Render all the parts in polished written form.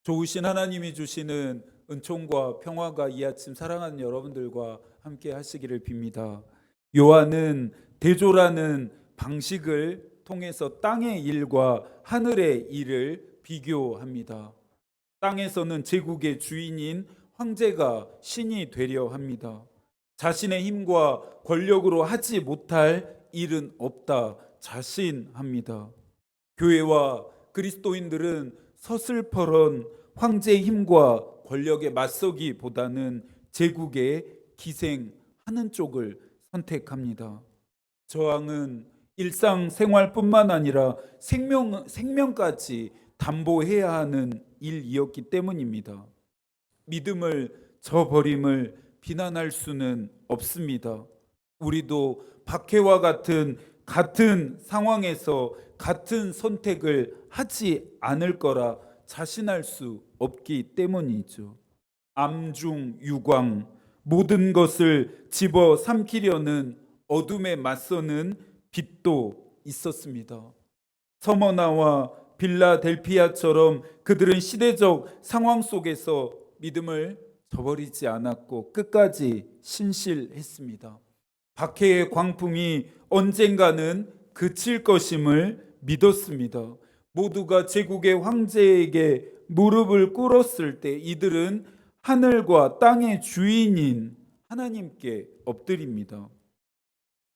좋으신 하나님이 주시는 은총과 평화가 이 아침 사랑하는 여러분들과 함께 하시기를 빕니다. 요한은 대조라는 방식을 통해서 땅의 일과 하늘의 일을 비교합니다. 땅에서는 제국의 주인인 황제가 신이 되려 합니다. 자신의 힘과 권력으로 하지 못할 일은 없다 자신합니다. 교회와 그리스도인들은 서슬퍼런 황제의 힘과 권력에 맞서기보다는 제국에 기생하는 쪽을 선택합니다. 저항은 일상생활뿐만 아니라 생명까지 담보해야 하는 일이었기 때문입니다. 믿음을 저버림을 비난할 수는 없습니다. 우리도 박해와 같은 상황에서 같은 선택을 하지 않을 거라 자신할 수 없기 때문이죠. 암중유광, 모든 것을 집어 삼키려는 어둠에 맞서는 빛도 있었습니다. 서머나와 빌라델피아처럼 그들은 시대적 상황 속에서 믿음을 저버리지 않았고 끝까지 신실했습니다. 박해의 광풍이 언젠가는 그칠 것임을 믿었습니다. 모두가 제국의 황제에게 무릎을 꿇었을 때 이들은 하늘과 땅의 주인인 하나님께 엎드립니다.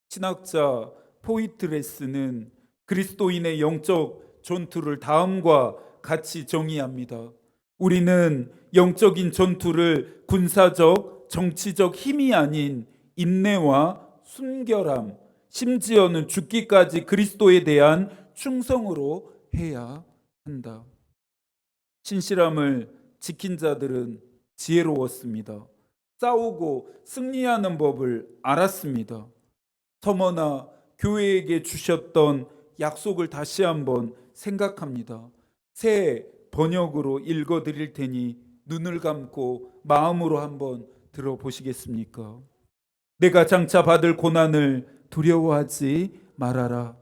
신학자 포이트레스는 그리스도인의 영적 전투를 다음과 같이 정의합니다. 우리는 영적인 전투를 군사적, 정치적 힘이 아닌 인내와 순결함, 심지어는 죽기까지 그리스도에 대한 충성으로 해야 한다. 신실함을 지킨 자들은 지혜로웠습니다. 싸우고 승리하는 법을 알았습니다. 서머나 교회에게 주셨던 약속을 다시 한번 생각합니다. 새 번역으로 읽어드릴 테니 눈을 감고 마음으로 한번 들어보시겠습니까? 내가 장차 받을 고난을 두려워하지 말아라.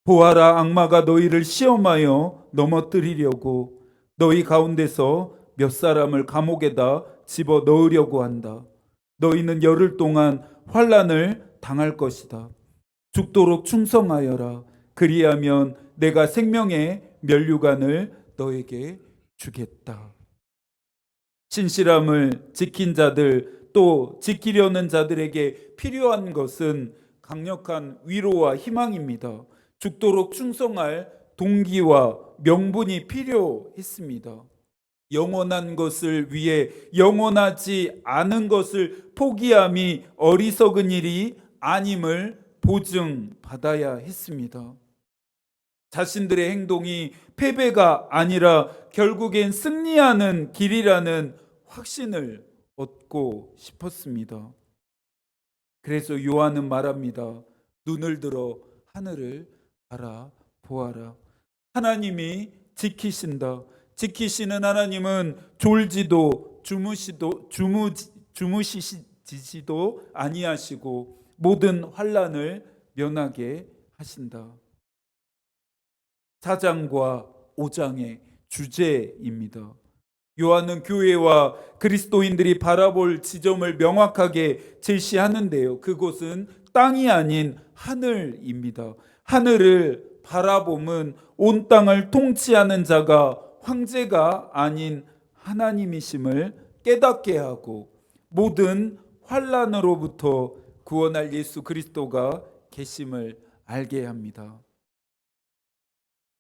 보아라, 악마가 너희를 시험하여 넘어뜨리려고 너희 가운데서 몇 사람을 감옥에다 집어 넣으려고 한다. 너희는 열흘 동안 환난을 당할 것이다. 죽도록 충성하여라. 그리하면 내가 생명의 면류관을 너에게 주겠다. 신실함을 지킨 자들, 또 지키려는 자들에게 필요한 것은 강력한 위로와 희망입니다. 죽도록 충성할 동기와 명분이 필요했습니다. 영원한 것을 위해 영원하지 않은 것을 포기함이 어리석은 일이 아님을 보증받아야 했습니다. 자신들의 행동이 패배가 아니라 결국엔 승리하는 길이라는 확신을 얻고 싶었습니다. 그래서 요한은 말합니다. 눈을 들어 하늘을 바라보아라. 하나님이 지키신다. 지키시는 하나님은 졸지도 주무시지도 아니하시고 모든 환난을 면하게 하신다. 4장과 5장의 주제입니다. 요한은 교회와 그리스도인들이 바라볼 지점을 명확하게 제시하는데요. 그곳은 땅이 아닌 하늘입니다. 하늘을 바라봄은 온 땅을 통치하는 자가 황제가 아닌 하나님이심을 깨닫게 하고 모든 환난으로부터 구원할 예수 그리스도가 계심을 알게 합니다.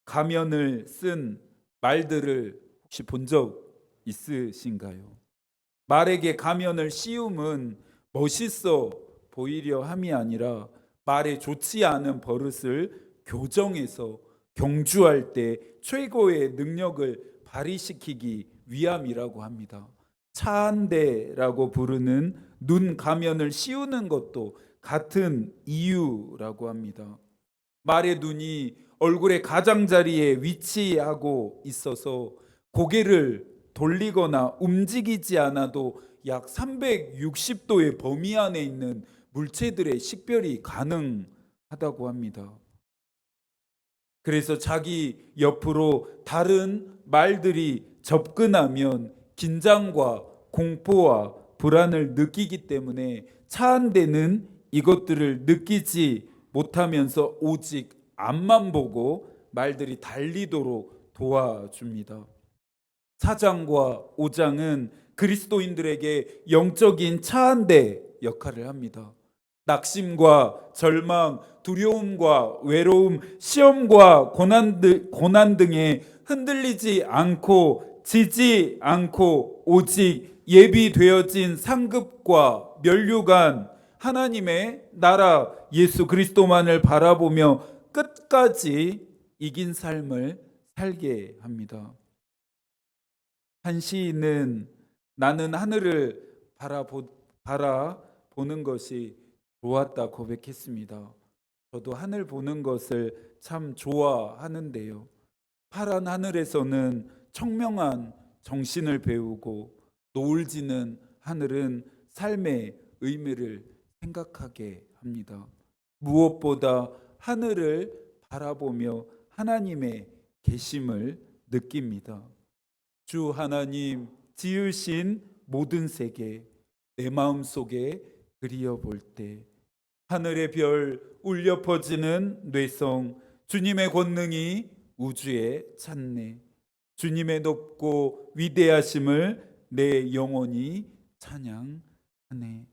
가면을 쓴 말들을 혹시 본 적 있으신가요? 말에게 가면을 씌움은 멋있어 보이려 함이 아니라 말에 좋지 않은 버릇을 교정해서 경주할 때 최고의 능력을 발휘시키기 위함이라고 합니다. 차 한 대라고 부르는 눈 가면을 씌우는 것도 같은 이유라고 합니다. 말의 눈이 얼굴의 가장자리에 위치하고 있어서 고개를 돌리거나 움직이지 않아도 약 360도의 범위 안에 있는 물체들의 식별이 가능하다고 합니다. 그래서 자기 옆으로 다른 말들이 접근하면 긴장과 공포와 불안을 느끼기 때문에 차 한 대는 이것들을 느끼지 못하면서 오직 앞만 보고 말들이 달리도록 도와줍니다. 4장과 5장은 그리스도인들에게 영적인 차 한 대 역할을 합니다. 낙심과 절망, 두려움과 외로움, 시험과 고난 등에 흔들리지 않고 지지 않고 오직 예비되어진 상급과 면류관 하나님의 나라 예수 그리스도만을 바라보며 끝까지 이긴 삶을 살게 합니다. 한 시인은 나는 하늘을 바라보는 것이 좋았다 고백했습니다. 저도 하늘 보는 것을 참 좋아하는데요. 파란 하늘에서는 청명한 정신을 배우고 노을 지는 하늘은 삶의 의미를 생각하게 합니다. 무엇보다 하늘을 바라보며 하나님의 계심을 느낍니다. 주 하나님 지으신 모든 세계 내 마음속에 그리어볼 때 하늘의 별 울려 퍼지는 뇌성 주님의 권능이 우주에 찼네. 주님의 높고 위대하심을 내 영혼이 찬양하네.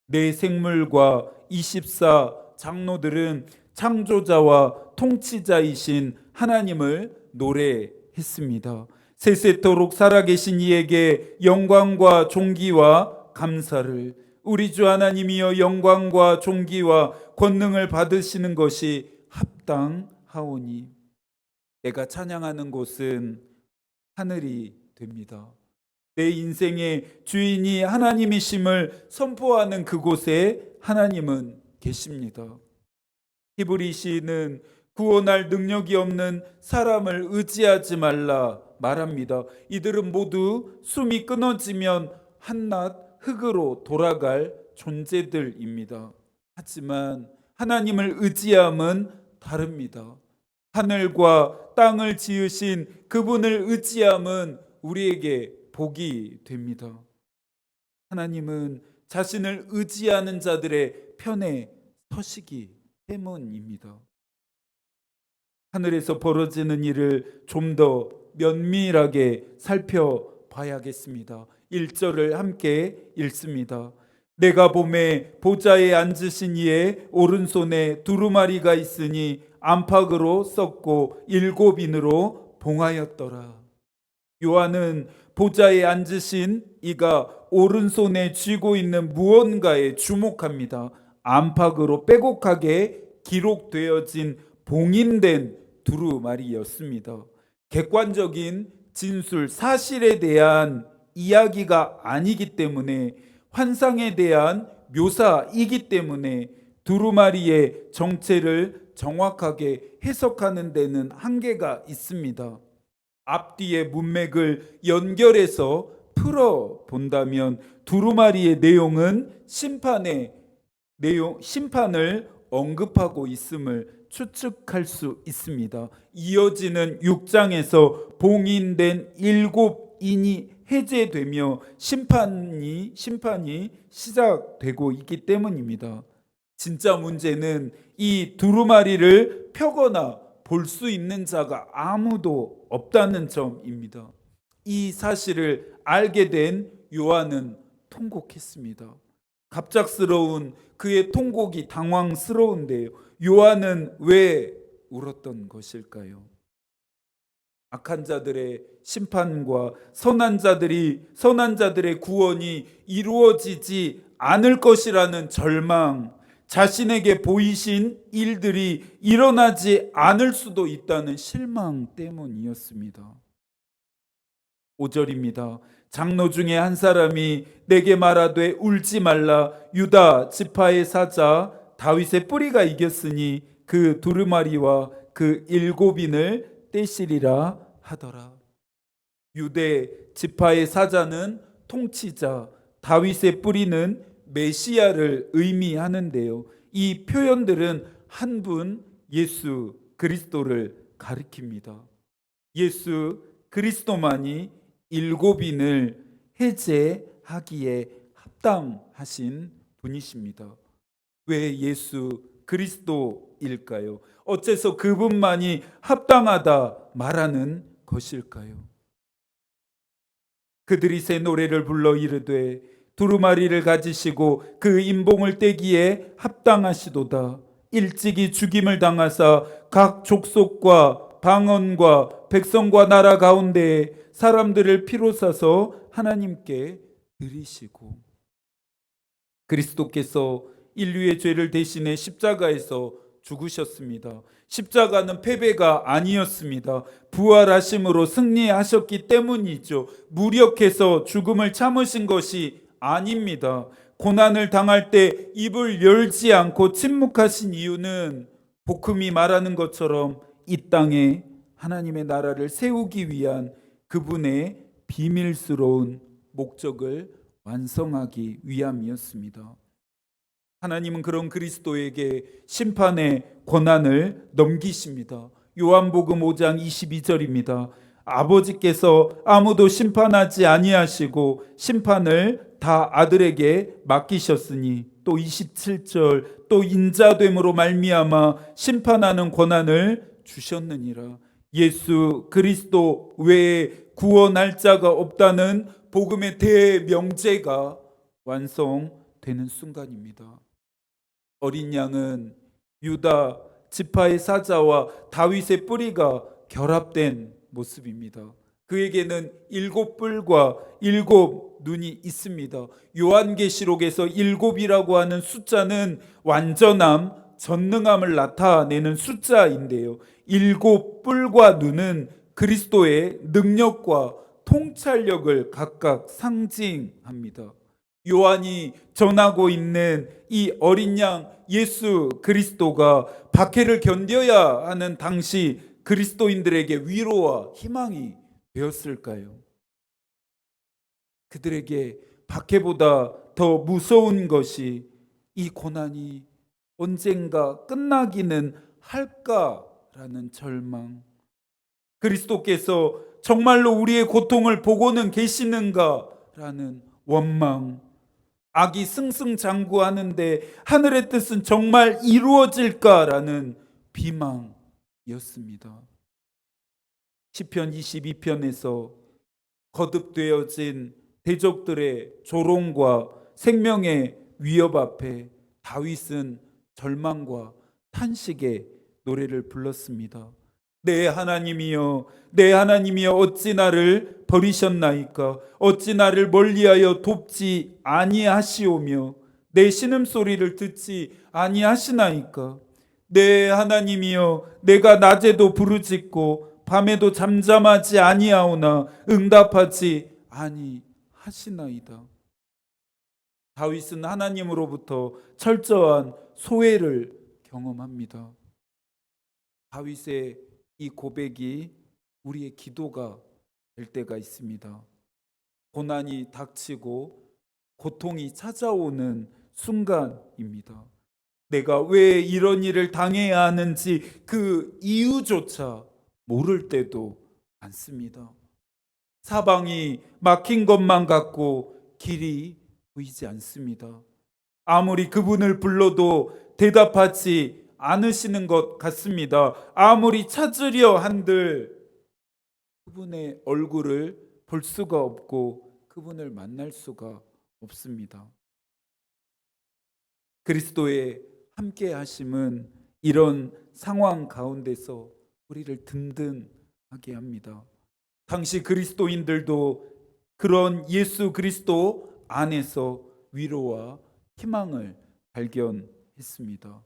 내 생물과 24 장로들은 창조자와 통치자이신 하나님을 노래했습니다. 세세토록 살아계신 이에게 영광과 존귀와 감사를, 우리 주 하나님이여 영광과 존귀와 권능을 받으시는 것이 합당하오니. 내가 찬양하는 곳은 하늘이 됩니다. 내 인생의 주인이 하나님이심을 선포하는 그곳에 하나님은 계십니다. 히브리 시인은 구원할 능력이 없는 사람을 의지하지 말라 말합니다. 이들은 모두 숨이 끊어지면 한낱 흙으로 돌아갈 존재들입니다. 하지만 하나님을 의지함은 다릅니다. 하늘과 땅을 지으신 그분을 의지함은 우리에게 복이 됩니다. 하나님은 자신을 의지하는 자들의 편에 서시기 때문입니다. 하늘에서 벌어지는 일을 좀 더 면밀하게 살펴봐야겠습니다. 1절을 함께 읽습니다. 내가 봄에 보좌에 앉으신 이의 오른손에 두루마리가 있으니 안팎으로 썼고 7인으로 봉하였더라. 요한은 보좌에 앉으신 이가 오른손에 쥐고 있는 무언가에 주목합니다. 안팎으로 빼곡하게 기록되어진 봉인된 두루마리였습니다. 객관적인 진술, 사실에 대한 이야기가 아니기 때문에, 환상에 대한 묘사이기 때문에 두루마리의 정체를 정확하게 해석하는 데는 한계가 있습니다. 앞뒤의 문맥을 연결해서 풀어 본다면 두루마리의 내용은 심판을 언급하고 있음을 추측할 수 있습니다. 이어지는 6장에서 봉인된 7인이 해제되며 심판이 시작되고 있기 때문입니다. 진짜 문제는 이 두루마리를 펴거나 볼 수 있는 자가 아무도 없다는 점입니다. 이 사실을 알게 된 요한은 통곡했습니다. 갑작스러운 그의 통곡이 당황스러운데요. 요한은 왜 울었던 것일까요? 악한 자들의 심판과 선한 자들의 구원이 이루어지지 않을 것이라는 절망, 자신에게 보이신 일들이 일어나지 않을 수도 있다는 실망 때문이었습니다. 5절입니다. 장로 중에 한 사람이 내게 말하되 울지 말라. 유다 지파의 사자 다윗의 뿌리가 이겼으니 그 두루마리와 그 7인을 떼시리라 하더라. 유대 지파의 사자는 통치자, 다윗의 뿌리는 메시아를 의미하는데요. 이 표현들은 한 분 예수 그리스도를 가리킵니다. 예수 그리스도만이 일곱인을 해제하기에 합당하신 분이십니다. 왜 예수 그리스도일까요? 어째서 그분만이 합당하다 말하는 것일까요? 그들이 새 노래를 불러 이르되 두루마리를 가지시고 그 인봉을 떼기에 합당하시도다. 일찍이 죽임을 당하사 각 족속과 방언과 백성과 나라 가운데에 사람들을 피로 싸서 하나님께 드리시고, 그리스도께서 인류의 죄를 대신해 십자가에서 죽으셨습니다. 십자가는 패배가 아니었습니다. 부활하심으로 승리하셨기 때문이죠. 무력해서 죽음을 참으신 것이 아닙니다. 고난을 당할 때 입을 열지 않고 침묵하신 이유는 복음이 말하는 것처럼 이 땅에 하나님의 나라를 세우기 위한 그분의 비밀스러운 목적을 완성하기 위함이었습니다. 하나님은 그런 그리스도에게 심판의 권한을 넘기십니다. 요한복음 5장 22절입니다. 아버지께서 아무도 심판하지 아니하시고 심판을 다 아들에게 맡기셨으니, 또 27절, 또 인자됨으로 말미암아 심판하는 권한을 주셨느니라. 예수 그리스도 외에 구원할 자가 없다는 복음의 대명제가 완성되는 순간입니다. 어린 양은 유다 지파의 사자와 다윗의 뿌리가 결합된 모습입니다. 그에게는 7뿔과 7눈이 있습니다. 요한계시록에서 7이라고 하는 숫자는 완전함, 전능함을 나타내는 숫자인데요. 7뿔과 눈은 그리스도의 능력과 통찰력을 각각 상징합니다. 요한이 전하고 있는 이 어린 양 예수 그리스도가 박해를 견뎌야 하는 당시 그리스도인들에게 위로와 희망이 되었을까요? 그들에게 박해보다 더 무서운 것이 이 고난이 언젠가 끝나기는 할까라는 절망, 그리스도께서 정말로 우리의 고통을 보고는 계시는가라는 원망, 악이 승승장구하는데 하늘의 뜻은 정말 이루어질까라는 비망이었습니다. 시편 22편에서 거듭되어진 대적들의 조롱과 생명의 위협 앞에 다윗은 절망과 탄식의 노래를 불렀습니다. 내 하나님이여, 내 하나님이여, 어찌 나를 버리셨나이까? 어찌 나를 멀리하여 돕지 아니하시오며 내 신음소리를 듣지 아니하시나이까? 내 하나님이여, 내가 낮에도 부르짖고 밤에도 잠잠하지 아니하오나 응답하지 아니하시나이다. 다윗은 하나님으로부터 철저한 소외를 경험합니다. 다윗의 이 고백이 우리의 기도가 될 때가 있습니다. 고난이 닥치고 고통이 찾아오는 순간입니다. 내가 왜 이런 일을 당해야 하는지 그 이유조차 모를 때도 많습니다. 사방이 막힌 것만 같고 길이 보이지 않습니다. 아무리 그분을 불러도 대답하지 않으시는 것 같습니다. 아무리 찾으려 한들 그분의 얼굴을 볼 수가 없고 그분을 만날 수가 없습니다. 그리스도의 함께 하심은 이런 상황 가운데서 우리를 든든하게 합니다. 당시 그리스도인들도 그런 예수 그리스도 안에서 위로와 희망을 발견했습니다.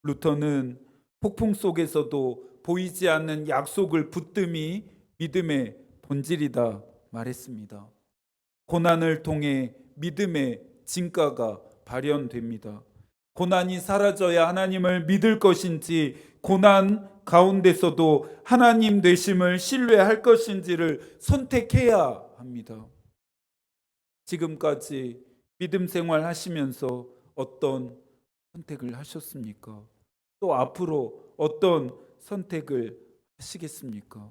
루터는 폭풍 속에서도 보이지 않는 약속을 붙듦이 믿음의 본질이다 말했습니다. 고난을 통해 믿음의 진가가 발현됩니다. 고난이 사라져야 하나님을 믿을 것인지, 고난 가운데서도 하나님 되심을 신뢰할 것인지를 선택해야 합니다. 지금까지 믿음 생활 하시면서 어떤 선택을 하셨습니까? 또 앞으로 어떤 선택을 하시겠습니까?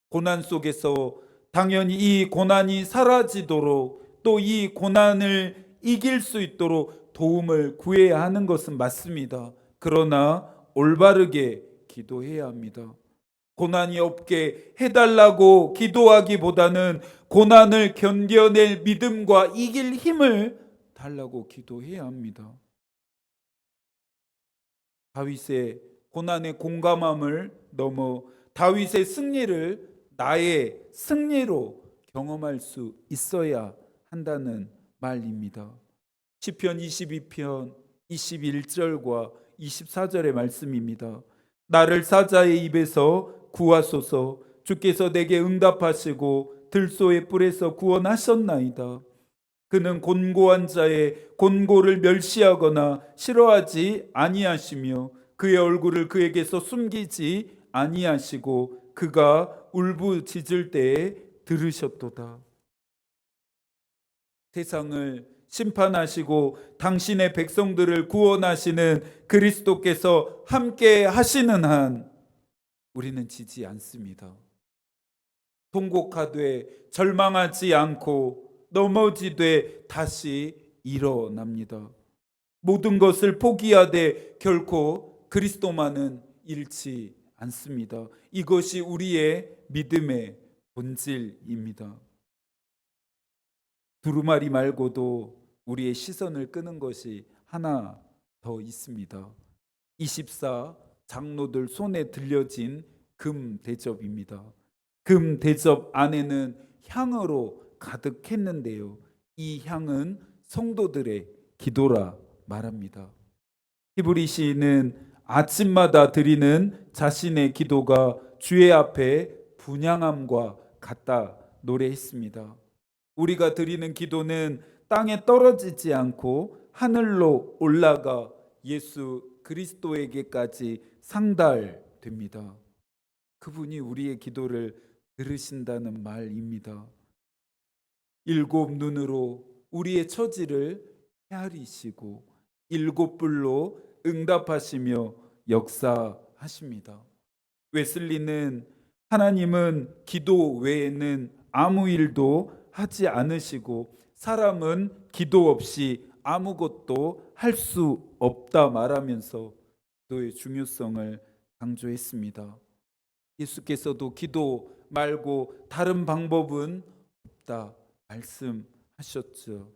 고난 속에서 당연히 이 고난이 사라지도록 또 이 고난을 이길 수 있도록 도움을 구해야 하는 것은 맞습니다. 그러나 올바르게 기도해야 합니다. 고난이 없게 해달라고 기도하기보다는 고난을 견뎌낼 믿음과 이길 힘을 달라고 기도해야 합니다. 다윗의 고난의 공감함을 넘어 다윗의 승리를 나의 승리로 경험할 수 있어야 한다는 말입니다. 시편 22편 21절과 24절의 말씀입니다. 나를 사자의 입에서 구하소서. 주께서 내게 응답하시고 들소의 뿔에서 구원하셨나이다. 그는 곤고한 자의 곤고를 멸시하거나 싫어하지 아니하시며 그의 얼굴을 그에게서 숨기지 아니하시고 그가 울부짖을 때에 들으셨도다. 세상을 심판하시고 당신의 백성들을 구원하시는 그리스도께서 함께 하시는 한 우리는 지지 않습니다. 통곡하되 절망하지 않고 넘어지되 다시 일어납니다. 모든 것을 포기하되 결코 그리스도만은 잃지 않습니다. 이것이 우리의 믿음의 본질입니다. 두루마리 말고도 우리의 시선을 끄는 것이 하나 더 있습니다. 24 장로들 손에 들려진 금 대접입니다. 금 대접 안에는 향으로 가득했는데요. 이 향은 성도들의 기도라 말합니다. 히브리 시인은 아침마다 드리는 자신의 기도가 주의 앞에 분향함과 같다 노래했습니다. 우리가 드리는 기도는 땅에 떨어지지 않고 하늘로 올라가 예수 그리스도에게까지 상달됩니다. 그분이 우리의 기도를 들으신다는 말입니다. 일곱 눈으로 우리의 처지를 헤아리시고 일곱 불로 응답하시며 역사하십니다. 웨슬리는 하나님은 기도 외에는 아무 일도 하지 않으시고 사람은 기도 없이 아무것도 할 수 없다 말하면서 기도의 중요성을 강조했습니다. 예수께서도 기도 말고 다른 방법은 없다 말씀하셨죠.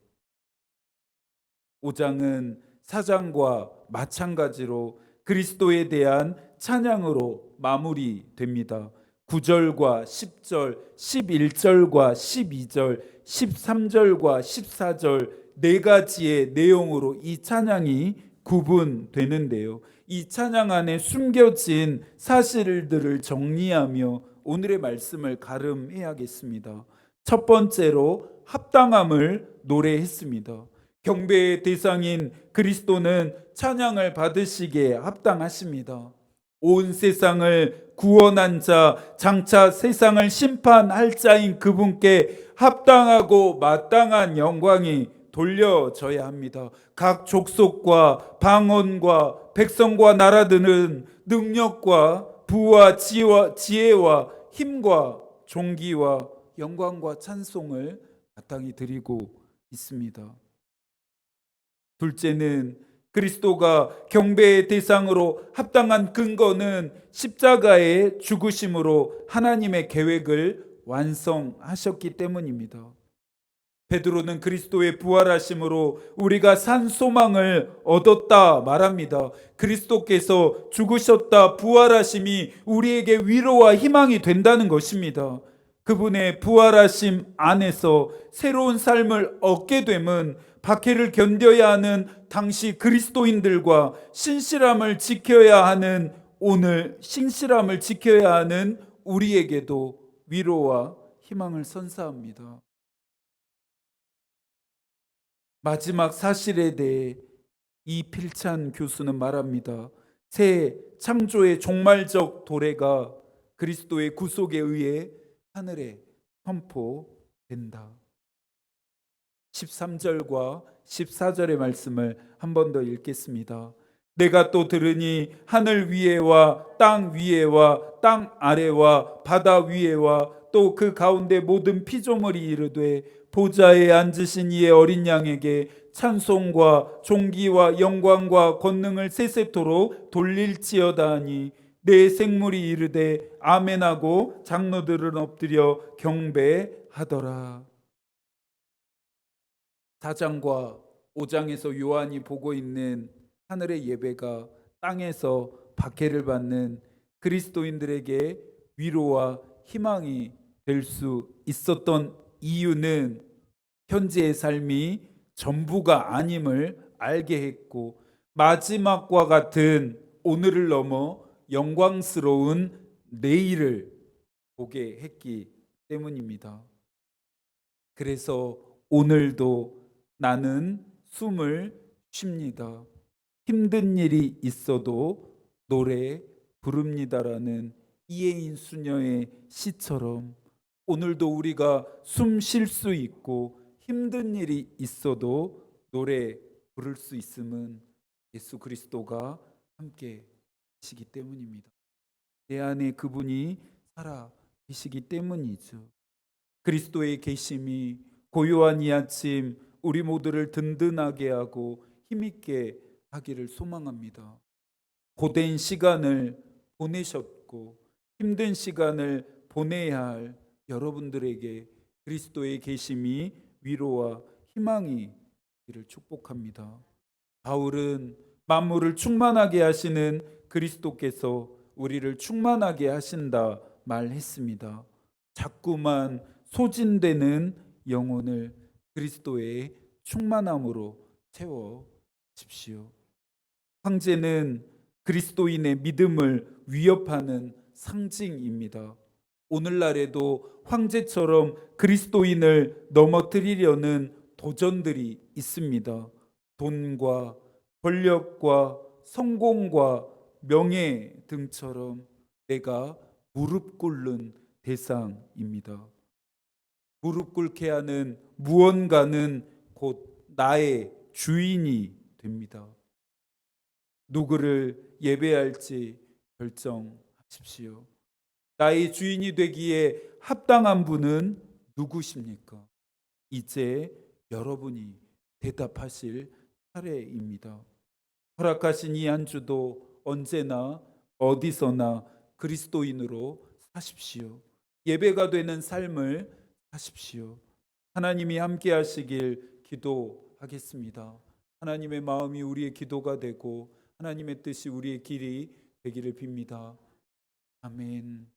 5장은 4장과 마찬가지로 그리스도에 대한 찬양으로 마무리됩니다. 9절과 10절, 11절과 12절, 13절과 14절 네 가지의 내용으로 이 찬양이 구분되는데요. 이 찬양 안에 숨겨진 사실들을 정리하며 오늘의 말씀을 가름해야겠습니다. 첫 번째로 합당함을 노래했습니다. 경배의 대상인 그리스도는 찬양을 받으시기에 합당하십니다. 온 세상을 구원한 자, 장차 세상을 심판할 자인 그분께 합당하고 마땅한 영광이 돌려져야 합니다. 각 족속과 방언과 백성과 나라들은 능력과 부와 지혜와 힘과 존귀와 영광과 찬송을 마땅히 드리고 있습니다. 둘째는 그리스도가 경배의 대상으로 합당한 근거는 십자가의 죽으심으로 하나님의 계획을 완성하셨기 때문입니다. 베드로는 그리스도의 부활하심으로 우리가 산 소망을 얻었다 말합니다. 그리스도께서 죽으셨다 부활하심이 우리에게 위로와 희망이 된다는 것입니다. 그분의 부활하심 안에서 새로운 삶을 얻게 됨은 박해를 견뎌야 하는 당시 그리스도인들과 신실함을 지켜야 하는 오늘 신실함을 지켜야 하는 우리에게도 위로와 희망을 선사합니다. 마지막 사실에 대해 이 필찬 교수는 말합니다. 새 창조의 종말적 도래가 그리스도의 구속에 의해 하늘에 선포된다. 13절과 14절의 말씀을 한 번 더 읽겠습니다. 내가 또 들으니 하늘 위에와 땅 위에와 땅 아래와 바다 위에와 또 그 가운데 모든 피조물이 이르되 보좌에 앉으신 이의 어린 양에게 찬송과 존귀와 영광과 권능을 세세토록 돌릴지어다 하니 내 생물이 이르되 아멘하고 장로들은 엎드려 경배하더라. 4장과 5장에서 요한이 보고 있는 하늘의 예배가 땅에서 박해를 받는 그리스도인들에게 위로와 희망이 될 수 있었던 이유는 현재의 삶이 전부가 아님을 알게 했고 마지막과 같은 오늘을 넘어 영광스러운 내일을 보게 했기 때문입니다. 그래서 오늘도 나는 숨을 쉽니다. 힘든 일이 있어도 노래 부릅니다라는 이혜인 수녀의 시처럼 오늘도 우리가 숨 쉴 수 있고 힘든 일이 있어도 노래 부를 수 있음은 예수 그리스도가 함께 계시기 때문입니다. 내 안에 그분이 살아 계시기 때문이죠. 그리스도의 계심이 고요한 이 아침 우리 모두를 든든하게 하고 힘있게 하기를 소망합니다. 고된 시간을 보내셨고 힘든 시간을 보내야 할 여러분들에게 그리스도의 계심이 위로와 희망이 되기를 축복합니다. 바울은 만물을 충만하게 하시는 그리스도께서 우리를 충만하게 하신다 말했습니다. 자꾸만 소진되는 영혼을 그리스도의 충만함으로 채워십시오. 황제는 그리스도인의 믿음을 위협하는 상징입니다. 오늘날에도 황제처럼 그리스도인을 넘어뜨리려는 도전들이 있습니다. 돈과 권력과 성공과 명예 등처럼 내가 무릎 꿇는 대상입니다. 무릎 꿇게 하는 무언가는 곧 나의 주인이 됩니다. 누구를 예배할지 결정하십시오. 나의 주인이 되기에 합당한 분은 누구십니까? 이제 여러분이 대답하실 차례입니다. 허락하신 이 한 주도 언제나 어디서나 그리스도인으로 사십시오. 예배가 되는 삶을 사십시오. 하나님이 함께 하시길 기도하겠습니다. 하나님의 마음이 우리의 기도가 되고 하나님의 뜻이 우리의 길이 되기를 빕니다. 아멘.